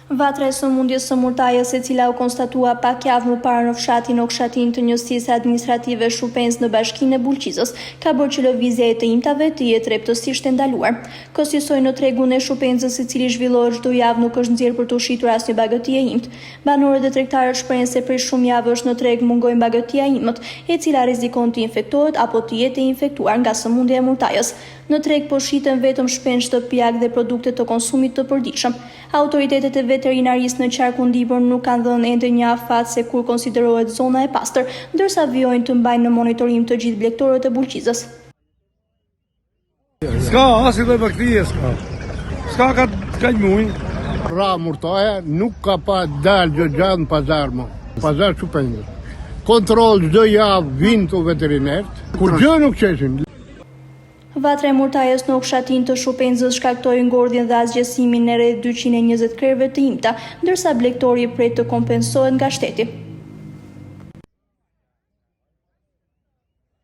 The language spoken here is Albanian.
Vatra e sëmundjes së murtajës, e cila u konstatua pak javë më parë në fshatin Okshatin të njëstisë administrative Shupens në bashkinë e Bulqizës, ka bërë që lëvizja e të imtave të jetë rreptësisht e ndaluar. Kësaj në tregun e Shupensës, i cili zhvillohet çdo javë, nuk është nxjerrë për të ushitur asnjë bagëti e imt. Banorët dhe tregtarët shprehin se prej shumë javësh në treg mungojnë bagëtia e imët, e cila rrezikon të infektohet apo të jetë e infektuar nga sëmundja e murtajës. Në treg po shiten vetëm shpenë shtëpiak dhe produkte të konsumit të përditshëm. Autoritetet e veterinarisë në Qarkundibër nuk kanë dhënë ende një afat se kur konsiderohet zona e pastër, ndërsa vijojnë të mbajnë në monitorim të gjithë blegtorët e Bulqizës. S'ka asnjë lloj bakterie, s'ka ka muj. Ra murtaja nuk ka pa dalë gjë në pazar më. Pazar Shupendës. Kontroll çdo javë vinë të veterinert, kur gjë nuk qeshin. Vatra e murtajës në Okshatin të Shupenzës shkaktoi ngordhjen dhe asgjësimin e rreth 220 krerëve të imta, ndërsa blegtori pret të kompensohet nga shteti.